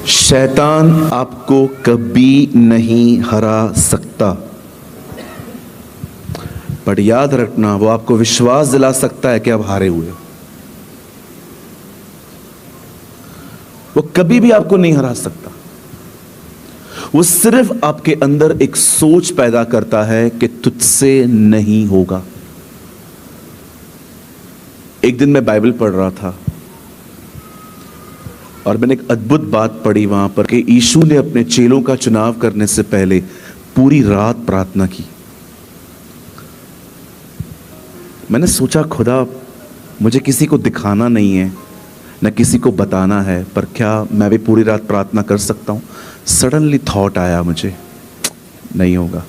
शैतान आपको कभी नहीं हरा सकता, बट याद रखना वो आपको विश्वास दिला सकता है कि आप हारे हुए हो। वो कभी भी आपको नहीं हरा सकता। वो सिर्फ आपके अंदर एक सोच पैदा करता है कि तुझसे नहीं होगा। एक दिन मैं बाइबल पढ़ रहा था और मैंने एक अद्भुत बात पढ़ी वहां पर कि यीशु ने अपने चेलों का चुनाव करने से पहले पूरी रात प्रार्थना की। मैंने सोचा, खुदा मुझे किसी को दिखाना नहीं है, न किसी को बताना है, पर क्या मैं भी पूरी रात प्रार्थना कर सकता हूं? सडनली थॉट आया मुझे, नहीं होगा।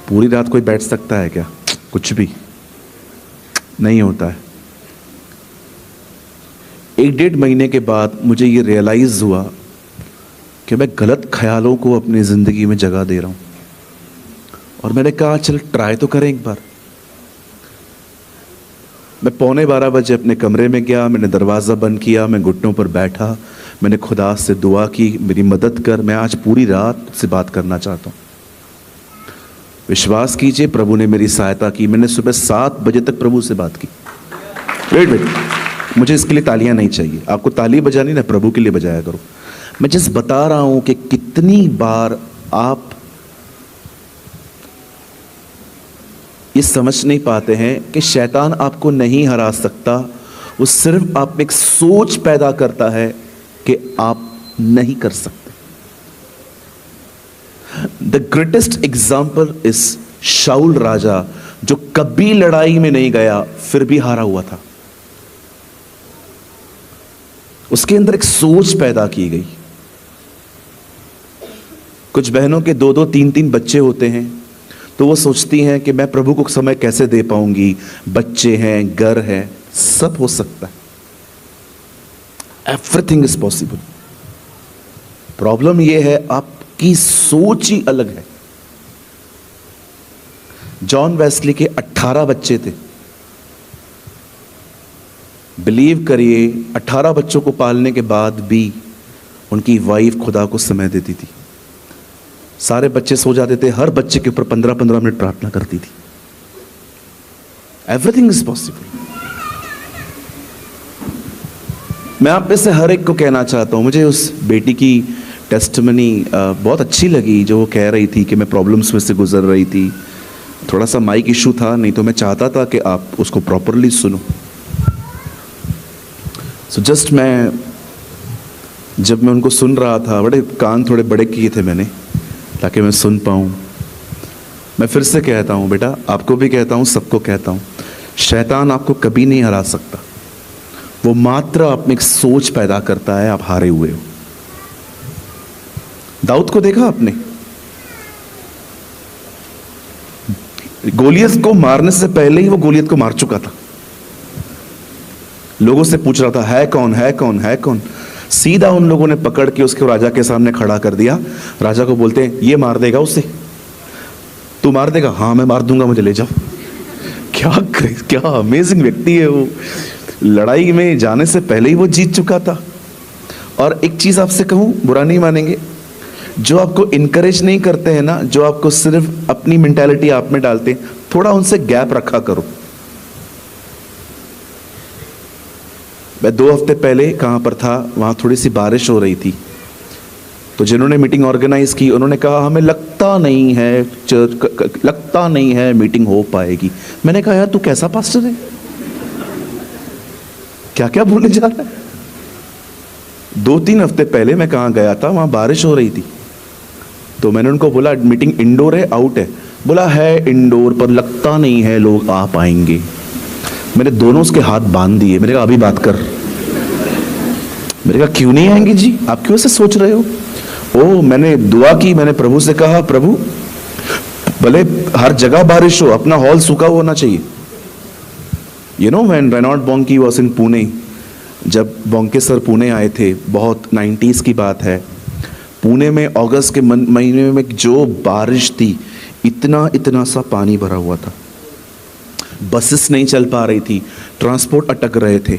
पूरी रात कोई बैठ सकता है क्या? कुछ भी नहीं होता है। 1-1.5 महीने के बाद मुझे ये रियलाइज हुआ कि मैं गलत ख्यालों को अपनी जिंदगी में जगह दे रहा हूं। और मैंने कहा चल ट्राई तो करें एक बार। मैं 11:15 बजे अपने कमरे में गया, मैंने दरवाज़ा बंद किया, मैं घुटनों पर बैठा, मैंने खुदा से दुआ की, मेरी मदद कर, मैं आज पूरी रात से बात करना चाहता हूँ। विश्वास कीजिए, प्रभु ने मेरी सहायता की। मैंने सुबह 7 बजे तक प्रभु से बात की। वेट, मुझे इसके लिए तालियां नहीं चाहिए, आपको ताली बजानी ना, प्रभु के लिए बजाया करो। मैं जस्ट बता रहा हूं कि कितनी बार आप ये समझ नहीं पाते हैं कि शैतान आपको नहीं हरा सकता। वो सिर्फ आप में एक सोच पैदा करता है कि आप नहीं कर सकते। द ग्रेटेस्ट एग्जाम्पल इज शाऊल राजा, जो कभी लड़ाई में नहीं गया फिर भी हारा हुआ था। उसके अंदर एक सोच पैदा की गई। कुछ बहनों के 2-2, 3-3 बच्चे होते हैं, तो वो सोचती हैं कि मैं प्रभु को समय कैसे दे पाऊंगी, बच्चे हैं, घर है, सब हो सकता है। Everything is possible. प्रॉब्लम यह है आपकी सोच ही अलग है। जॉन वेस्ली के 18 बच्चे थे। बिलीव करिए, 18 बच्चों को पालने के बाद भी उनकी वाइफ खुदा को समय देती थी। सारे बच्चे सो जाते थे, हर बच्चे के ऊपर 15-15 मिनट प्रार्थना करती थी। Everything is possible. मैं आप में से हर एक को कहना चाहता हूं, मुझे उस बेटी की टेस्टिमनी बहुत अच्छी लगी, जो वो कह रही थी कि मैं प्रॉब्लम्स में से गुजर रही थी। थोड़ा सा माइक इशू था, नहीं तो मैं चाहता था कि आप उसको प्रॉपरली सुनो। सो जस्ट जब मैं उनको सुन रहा था, बड़े कान थोड़े बड़े किए थे मैंने ताकि मैं सुन पाऊं। मैं फिर से कहता हूं बेटा, आपको भी कहता हूं, सबको कहता हूं, शैतान आपको कभी नहीं हरा सकता। वो मात्र आप में एक सोच पैदा करता है, आप हारे हुए हो। दाऊद को देखा आपने? गोलियत को मारने से पहले ही वो गोलियत को मार चुका था। लोगों से पूछ रहा था, है कौन, है कौन, है कौन? सीधा उन लोगों ने पकड़ के उसके राजा के सामने खड़ा कर दिया। राजा को बोलते हैं, ये मार देगा उसे? तू मार देगा? हाँ मैं मार दूंगा, मुझे ले जाओ। क्या अमेजिंग व्यक्ति है वो। लड़ाई में जाने से पहले ही वो जीत चुका था। और एक चीज आपसे कहूं, बुरा नहीं मानेंगे, जो आपको इनकरेज नहीं करते हैं ना, जो आपको सिर्फ अपनी मेंटालिटी आप में डालते हैं, थोड़ा उनसे गैप रखा करो। मैं 2 हफ्ते पहले कहां पर था, वहां थोड़ी सी बारिश हो रही थी, तो जिन्होंने मीटिंग ऑर्गेनाइज की उन्होंने कहा हमें लगता नहीं है मीटिंग हो पाएगी। मैंने कहा यार तू कैसा पास्टर है, क्या क्या बोलने जा रहा है। 2-3 हफ्ते पहले मैं कहां गया था, वहां बारिश हो रही थी, तो मैंने उनको बोला मीटिंग इंडोर है आउट है? बोला है इंडोर, पर लगता नहीं है लोग आ पाएंगे। मैंने दोनों उसके हाथ बांध दिए। मैंने कहा अभी बात कर। मैंने कहा क्यों नहीं आएंगे जी, आप क्यों ऐसे सोच रहे हो? ओ, मैंने दुआ की, मैंने प्रभु से कहा, प्रभु भले हर जगह बारिश हो, अपना हॉल सूखा होना चाहिए। You know when Reynold Bonkey was in Pune, जब बॉन्के सर पुणे आए थे, बहुत 90s की बात है, पुणे में अगस्त के महीने में जो बारिश थी, इतना सा पानी भरा हुआ था, बसेस नहीं चल पा रही थी, ट्रांसपोर्ट अटक रहे थे।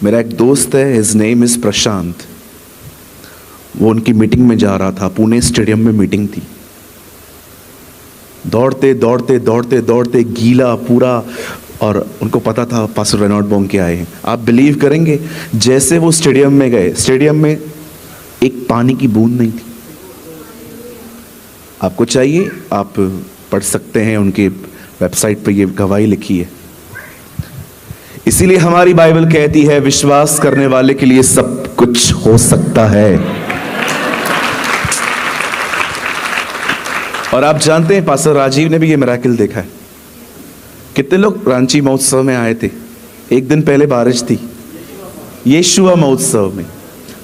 मेरा एक दोस्त है, हिज नेम इज प्रशांत, वो उनकी मीटिंग में जा रहा था, पुणे स्टेडियम में मीटिंग थी। दौड़ते दौड़ते दौड़ते दौड़ते गीला पूरा, और उनको पता था पास्टर रेनॉल्ड बोंके आए हैं। आप बिलीव करेंगे, जैसे वो स्टेडियम में गए, स्टेडियम में एक पानी की बूंद नहीं थी। आपको चाहिए, आप पढ़ सकते हैं, उनके वेबसाइट पे ये गवाही लिखी है। इसीलिए हमारी बाइबल कहती है विश्वास करने वाले के लिए सब कुछ हो सकता है। और आप जानते हैं पास्टर राजीव ने भी ये मिरेकल देखा है। कितने लोग रांची महोत्सव में आए थे? एक दिन पहले बारिश थी, यीशुआ महोत्सव में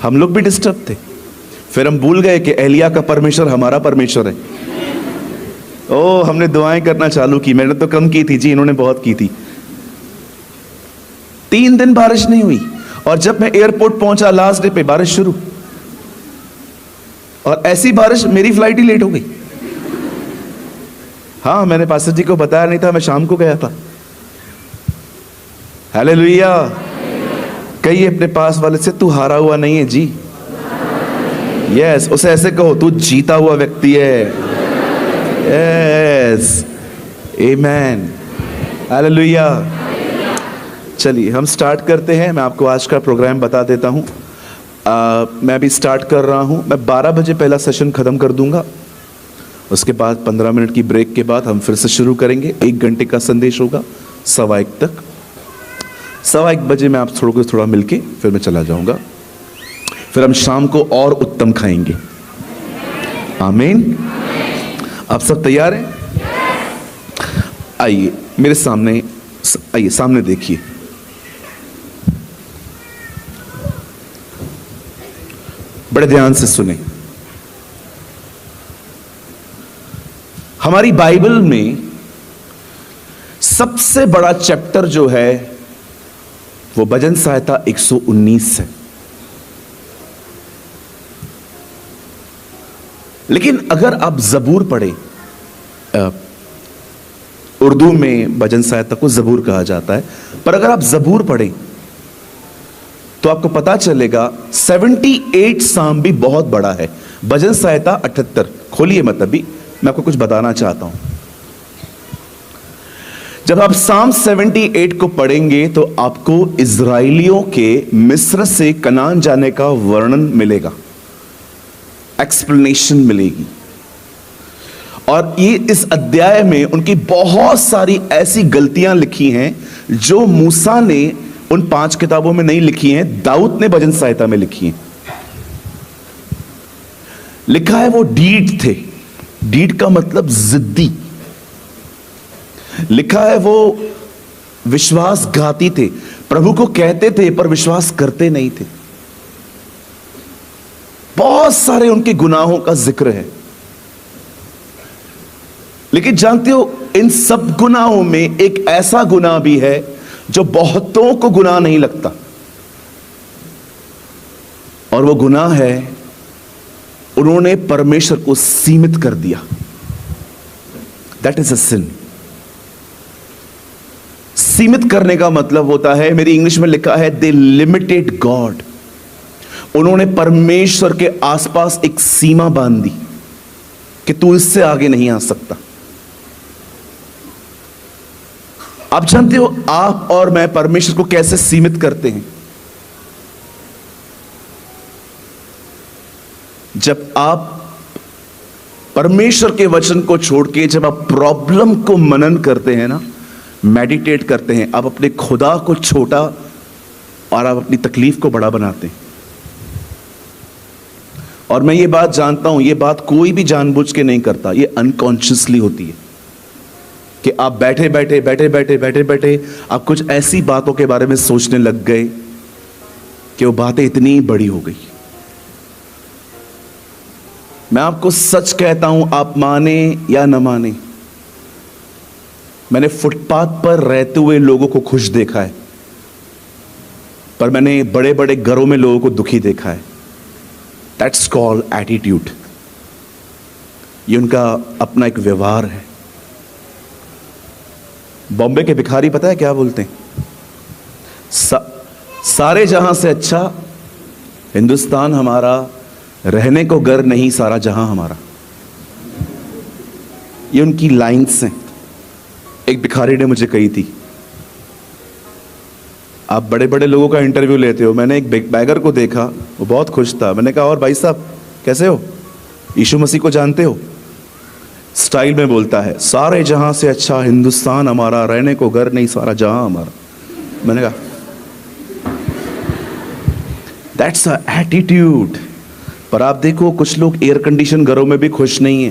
हम लोग भी डिस्टर्ब थे। फिर हम भूल गए कि एलिया का परमेश्वर हमारा परमेश्वर है। ओ, हमने दुआएं करना चालू की। मैंने तो कम की थी जी, इन्होंने बहुत की थी। 3 दिन बारिश नहीं हुई, और जब मैं एयरपोर्ट पहुंचा लास्ट डे पे बारिश शुरू, और ऐसी बारिश मेरी फ्लाइट ही लेट हो गई। हाँ, मैंने पास्टर जी को बताया नहीं था, मैं शाम को गया था। हालेलुया। कहिए अपने पास वाले से, तू हारा हुआ नहीं है जी। यस, उसे ऐसे कहो, तू जीता हुआ व्यक्ति है। यस, आमेन, हालेलुया। चलिए हम स्टार्ट करते हैं। मैं आपको आज का प्रोग्राम बता देता हूं। मैं भी स्टार्ट कर रहा हूं। मैं 12 बजे पहला सेशन खत्म कर दूंगा। उसके बाद 15 मिनट की ब्रेक के बाद हम फिर से शुरू करेंगे। 1 घंटे का संदेश होगा, 1:15 तक। 1:15 बजे मैं आप थोड़ा मिलके फिर मैं चला जाऊंगा। फिर हम शाम को और उत्तम खाएंगे। आमीन। आप सब तैयार हैं? आइए मेरे सामने, आइए सामने देखिए। बड़े ध्यान से सुने। हमारी बाइबल में सबसे बड़ा चैप्टर जो है वो भजन संहिता 119 है। लेकिन अगर आप जबूर पढ़े, उर्दू में भजन संहिता को जबूर कहा जाता है, पर अगर आप जबूर पढ़ें तो आपको पता चलेगा 78 साम भी बहुत बड़ा है। भजन संहिता 78। खोलिए मत, अभी मैं आपको कुछ बताना चाहता हूं। जब आप साम 78 को पढ़ेंगे तो आपको इजराइलियों के मिस्र से कनान जाने का वर्णन मिलेगा, एक्सप्लेनेशन मिलेगी। और ये इस अध्याय में उनकी बहुत सारी ऐसी गलतियां लिखी हैं जो मूसा ने उन 5 किताबों में नहीं लिखी हैं, दाऊद ने भजन संहिता में लिखी हैं। लिखा है वो डीड थे, डीड का मतलब जिद्दी। लिखा है वो विश्वासघाती थे, प्रभु को कहते थे पर विश्वास करते नहीं थे। बहुत सारे उनके गुनाहों का जिक्र है। लेकिन जानते हो, इन सब गुनाहों में एक ऐसा गुनाह भी है जो बहुतों को गुनाह नहीं लगता, और वो गुनाह है उन्होंने परमेश्वर को सीमित कर दिया। दैट इज अ सिन। सीमित करने का मतलब होता है, मेरी इंग्लिश में लिखा है दे लिमिटेड गॉड। उन्होंने परमेश्वर के आसपास एक सीमा बांध दी कि तू इससे आगे नहीं आ सकता। आप जानते हो आप और मैं परमेश्वर को कैसे सीमित करते हैं? जब आप परमेश्वर के वचन को छोड़ के जब आप प्रॉब्लम को मनन करते हैं ना, मेडिटेट करते हैं, आप अपने खुदा को छोटा और आप अपनी तकलीफ को बड़ा बनाते हैं। और मैं ये बात जानता हूं, ये बात कोई भी जानबूझ के नहीं करता, ये अनकॉन्शियसली होती है कि आप बैठे बैठे आप कुछ ऐसी बातों के बारे में सोचने लग गए कि वो बातें इतनी बड़ी हो गई। मैं आपको सच कहता हूं, आप माने या न माने, मैंने फुटपाथ पर रहते हुए लोगों को खुश देखा है, पर मैंने बड़े बड़े घरों में लोगों को दुखी देखा है। That's called attitude. ये उनका अपना एक व्यवहार है। बॉम्बे के भिखारी पता है क्या बोलते हैं? सारे जहां से अच्छा हिंदुस्तान हमारा, रहने को घर नहीं सारा जहां हमारा। ये उनकी लाइन्स हैं। एक भिखारी ने मुझे कही थी, आप बड़े बड़े लोगों का इंटरव्यू लेते हो, मैंने एक बैगर को देखा, वो बहुत खुश था। मैंने कहा और भाई साहब कैसे हो, यीशु मसीह को जानते हो? स्टाइल में बोलता है, सारे जहां से अच्छा हिंदुस्तान हमारा, रहने को घर नहीं सारा जहां हमारा। मैंने कहा दैट्स अ एटीट्यूड। पर आप देखो कुछ लोग एयर कंडीशन घरों में भी खुश नहीं है।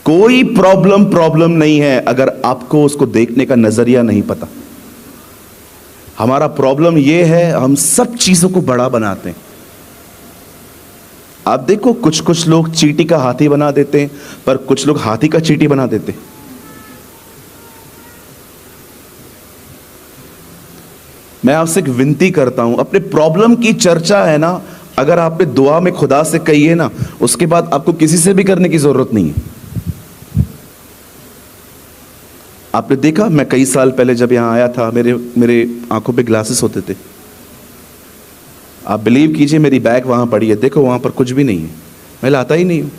कोई प्रॉब्लम नहीं है अगर आपको उसको देखने का नजरिया नहीं पता। हमारा प्रॉब्लम यह है, हम सब चीजों को बड़ा बनाते हैं। आप देखो कुछ लोग चींटी का हाथी बना देते हैं, पर कुछ लोग हाथी का चींटी बना देते हैं। मैं आपसे एक विनती करता हूं, अपने प्रॉब्लम की चर्चा है ना, अगर आपने दुआ में खुदा से कही है ना, उसके बाद आपको किसी से भी करने की जरूरत नहीं है। आपने देखा, मैं कई साल पहले जब यहां आया था, मेरे आंखों पे ग्लासेस होते थे। आप बिलीव कीजिए, मेरी बैग वहां पड़ी है, देखो वहां पर कुछ भी नहीं है, मैं लाता ही नहीं हूं।